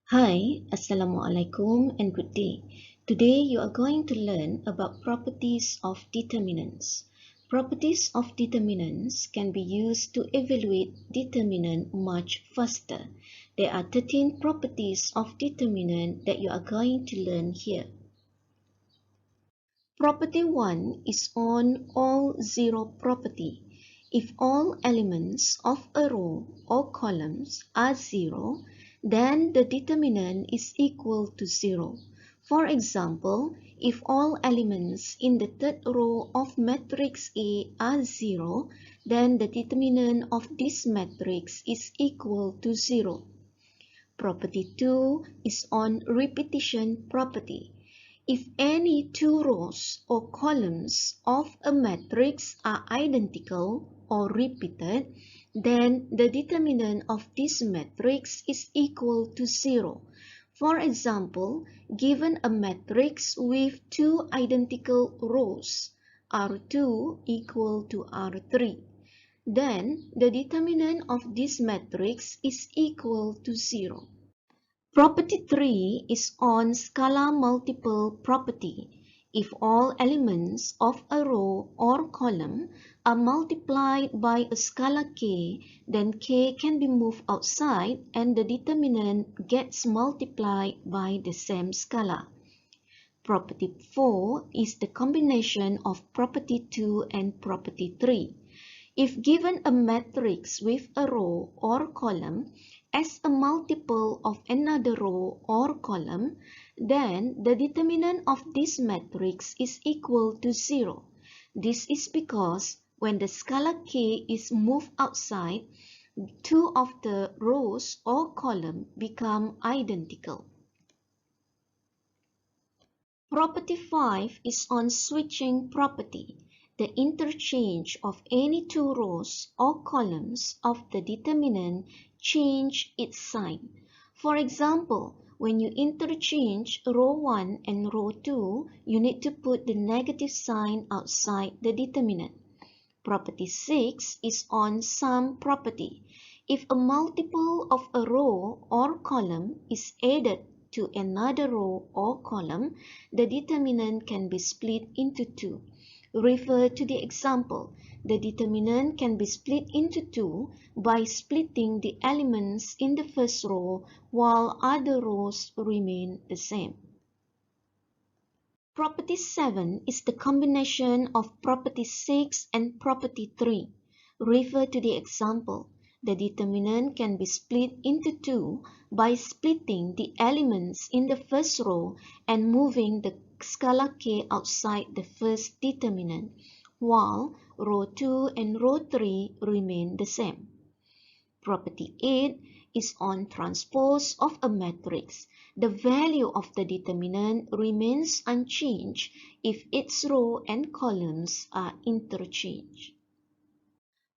Hi, Assalamualaikum and good day. Today you are going to learn about properties of determinants. Properties of determinants can be used to evaluate determinant much faster. There are 13 properties of determinant that you are going to learn here. Property 1 is on all zero property. If all elements of a row or columns are zero, then the determinant is equal to zero. For example, if all elements in the third row of matrix A are zero, then the determinant of this matrix is equal to zero. Property 2 is on repetition property. If any two rows or columns of a matrix are identical or repeated, then the determinant of this matrix is equal to zero. For example, given a matrix with two identical rows, R2 equal to R3, then the determinant of this matrix is equal to zero. Property 3 is on scalar multiple property. If all elements of a row or column are multiplied by a scalar k, then k can be moved outside and the determinant gets multiplied by the same scalar. Property 4 is the combination of property 2 and property 3. If given a matrix with a row or column as a multiple of another row or column, then the determinant of this matrix is equal to zero. This is because when the scalar k is moved outside, two of the rows or column become identical. Property 5 is on switching property. The interchange of any two rows or columns of the determinant change its sign. For example, when you interchange row 1 and row 2, you need to put the negative sign outside the determinant. Property 6 is on sum property. If a multiple of a row or column is added to another row or column, the determinant can be split into two. Refer to the example. The determinant can be split into two by splitting the elements in the first row while other rows remain the same. Property 7 is the combination of property 6 and property 3. Refer to the example. The determinant can be split into two by splitting the elements in the first row and moving the scalar k outside the first determinant, while row 2 and row 3 remain the same. Property 8 is on transpose of a matrix. The value of the determinant remains unchanged if its row and columns are interchanged.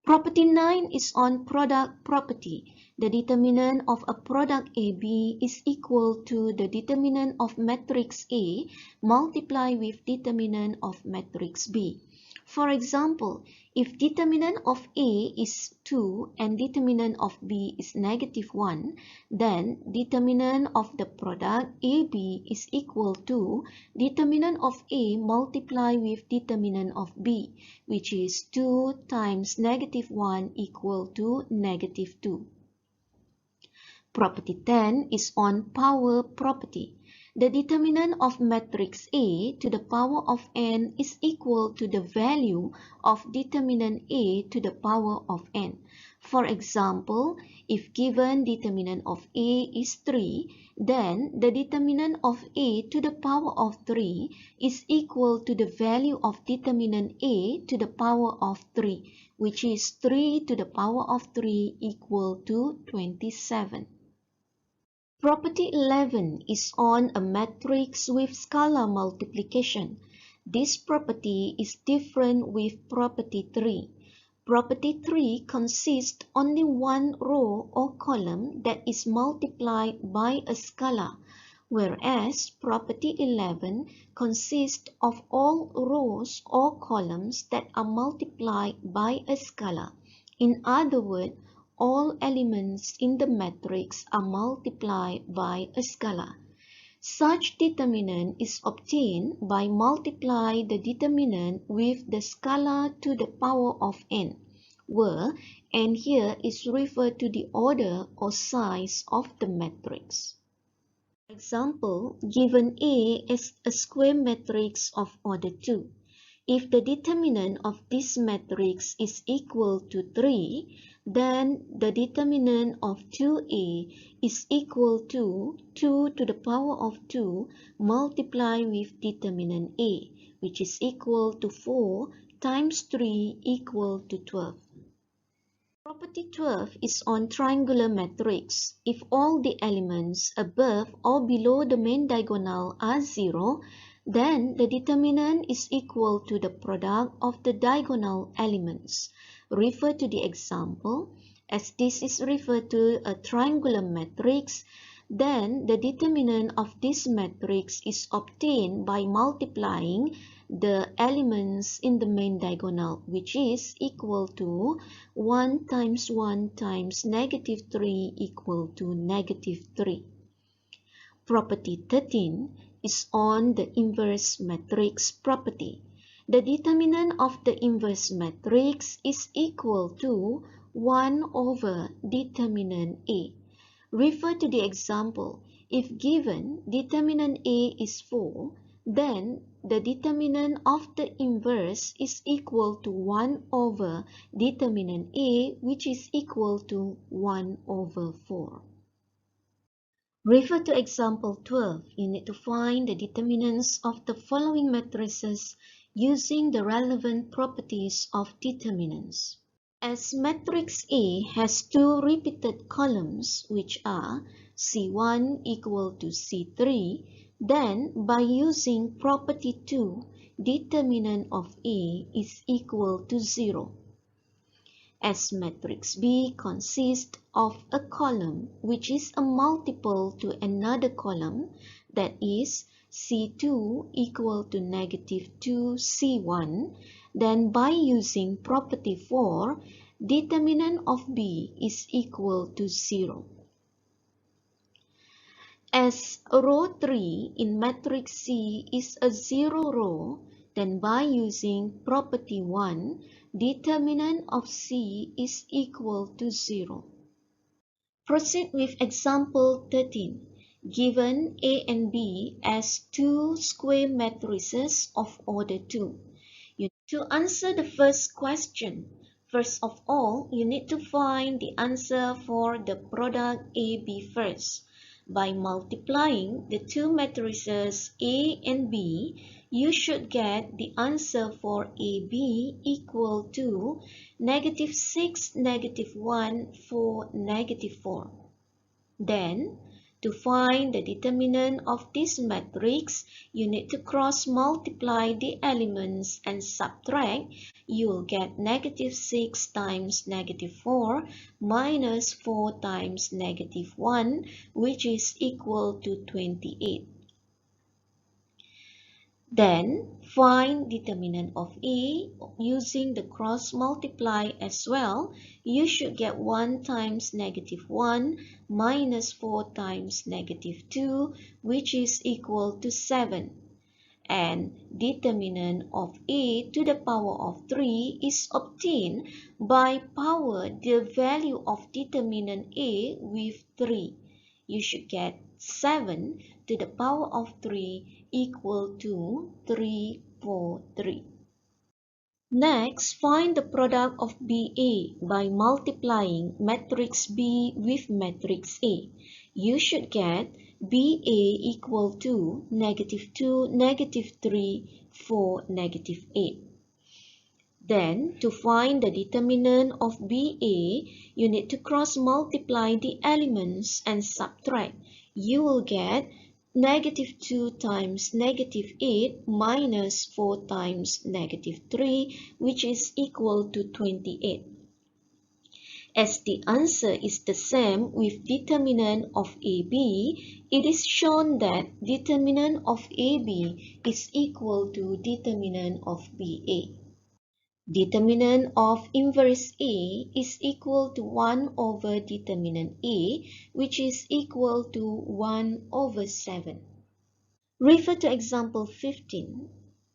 Property 9 is on product property. The determinant of a product AB is equal to the determinant of matrix A multiplied with determinant of matrix B. For example, if determinant of A is 2 and determinant of B is -1, then determinant of the product AB is equal to determinant of A multiplied with determinant of B, which is 2 times -1 equal to -2. Property 10 is on power property. The determinant of matrix A to the power of n is equal to the value of determinant A to the power of n. For example, if given determinant of A is 3, then the determinant of A to the power of 3 is equal to the value of determinant A to the power of 3, which is 3 to the power of 3 equal to 27. Property 11 is on a matrix with scalar multiplication. This property is different with property 3. Property 3 consists only one row or column that is multiplied by a scalar, whereas property 11 consists of all rows or columns that are multiplied by a scalar. In other words, all elements in the matrix are multiplied by a scalar. Such determinant is obtained by multiply the determinant with the scalar to the power of n, where n here is referred to the order or size of the matrix. Example, given A is a square matrix of order 2. If the determinant of this matrix is equal to 3, then the determinant of 2A is equal to 2 to the power of 2 multiplied with determinant A, which is equal to 4 times 3 equal to 12. Property 12 is on triangular matrix. If all the elements above or below the main diagonal are 0, then the determinant is equal to the product of the diagonal elements. Refer to the example. As this is referred to a triangular matrix, then the determinant of this matrix is obtained by multiplying the elements in the main diagonal, which is equal to 1 times 1 times negative 3 equal to negative 3. Property 13 is on the inverse matrix property. The determinant of the inverse matrix is equal to 1 over determinant A. Refer to the example. If given determinant A is 4, then the determinant of the inverse is equal to 1 over determinant A, which is equal to 1 over 4. Refer to example 12. You need to find the determinants of the following matrices using the relevant properties of determinants. As matrix A has two repeated columns, which are C1 equal to C3, then by using property 2, determinant of A is equal to 0. As matrix B consists of a column which is a multiple to another column, that is C2 equal to negative 2 C1, then by using property 4, determinant of B is equal to 0. As row 3 in matrix C is a 0 row, then by using property 1, determinant of C is equal to 0. Proceed with example 13. Given A and B as two square matrices of order 2. To answer the first question, first of all, you need to find the answer for the product AB first. By multiplying the two matrices A and B, you should get the answer for AB equal to negative 6, negative 1, 4, negative 4. Then, to find the determinant of this matrix, you need to cross multiply the elements and subtract. You will get negative 6 times negative 4 minus 4 times negative 1, which is equal to 28. Then, find determinant of A using the cross multiply as well. You should get 1 times negative 1 minus 4 times negative 2, which is equal to 7. And determinant of A to the power of 3 is obtained by power the value of determinant A with 3. You should get 7 to the power of 3 equal to 343. Next, find the product of BA by multiplying matrix B with matrix A. You should get BA equal to negative 2, negative 3, 4, negative 8. Then, to find the determinant of BA, you need to cross multiply the elements and subtract. You will get negative 2 times negative 8 minus 4 times negative 3, which is equal to 28. As the answer is the same with determinant of AB, it is shown that determinant of AB is equal to determinant of BA. Determinant of inverse A is equal to 1 over determinant A, which is equal to 1 over 7. Refer to example 15.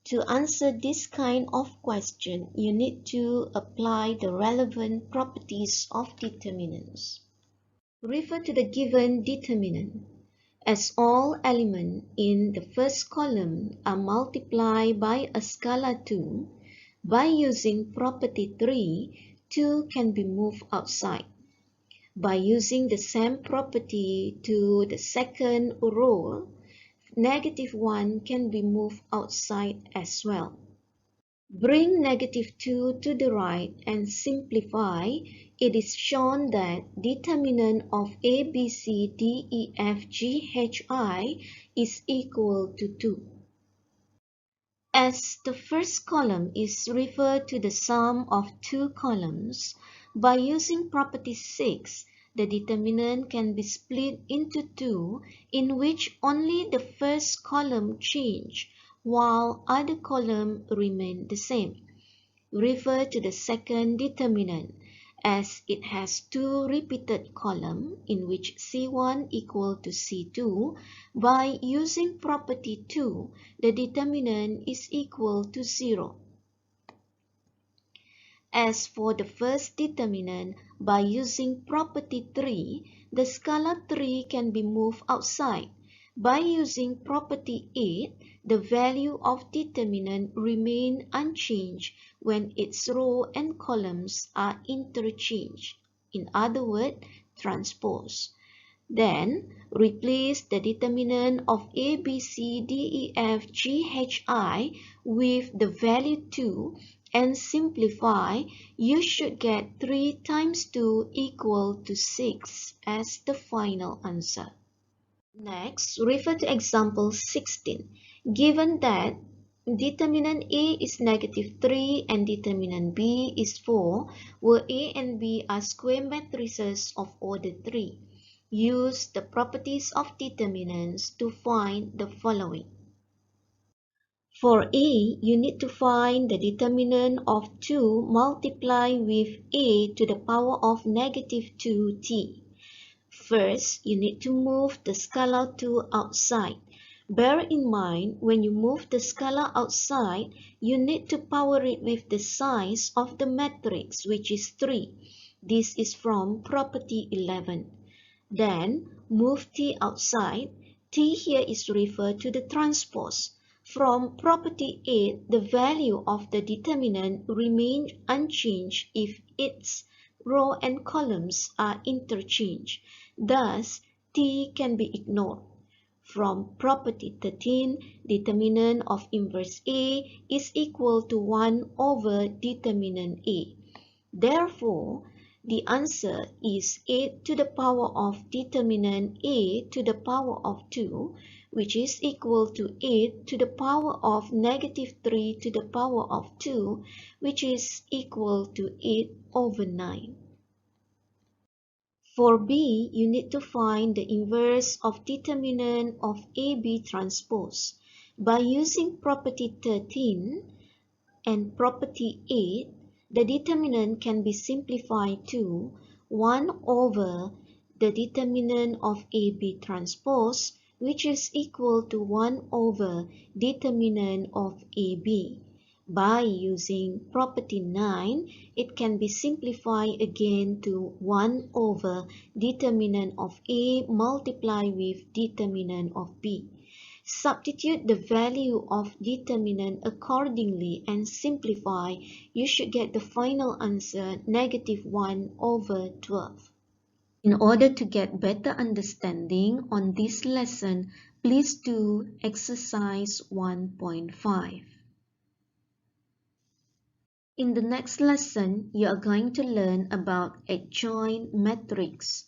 To answer this kind of question, you need to apply the relevant properties of determinants. Refer to the given determinant. As all elements in the first column are multiplied by a scalar 2, by using property 3, 2 can be moved outside. By using the same property to the second row, -1 can be moved outside as well. Bring -2 to the right and simplify. It is shown that determinant of A, B, C, D, E, F, G, H, I is equal to 2. As the first column is referred to the sum of two columns, by using property 6, the determinant can be split into 2, in which only the first column change, while other columns remain the same. Refer to the second determinant, as it has two repeated columns in which C1 equal to C2. By using property 2, the determinant is equal to 0. As for the first determinant, by using property 3, the scalar 3 can be moved outside. By using property 8, the value of determinant remains unchanged when its row and columns are interchanged. In other words, transpose. Then, replace the determinant of A, B, C, D, E, F, G, H, I with the value 2 and simplify. You should get 3 times 2 equal to 6 as the final answer. Next, refer to example 16. Given that determinant A is -3 and determinant B is 4, where A and B are square matrices of order 3. Use the properties of determinants to find the following. For A, you need to find the determinant of 2 multiplied with A to the power of -2t. First, you need to move the scalar 2 outside. Bear in mind, when you move the scalar outside, you need to power it with the size of the matrix, which is 3. This is from property 11. Then, move T outside. T here is referred to the transpose. From property 8, the value of the determinant remains unchanged if its row and columns are interchanged. Thus, T can be ignored. From property 13, determinant of inverse A is equal to 1 over determinant A. Therefore, the answer is 8 to the power of determinant A to the power of 2, which is equal to 8 to the power of -3 to the power of 2, which is equal to 8 over 9. For B, you need to find the inverse of determinant of AB transpose. By using property 13 and property 8, the determinant can be simplified to 1 over the determinant of AB transpose, which is equal to 1 over determinant of AB. By using property 9, it can be simplified again to 1 over determinant of A multiplied with determinant of B. Substitute the value of determinant accordingly and simplify. You should get the final answer -1 over 12. In order to get better understanding on this lesson, please do exercise 1.5. In the next lesson, you are going to learn about adjoint matrix.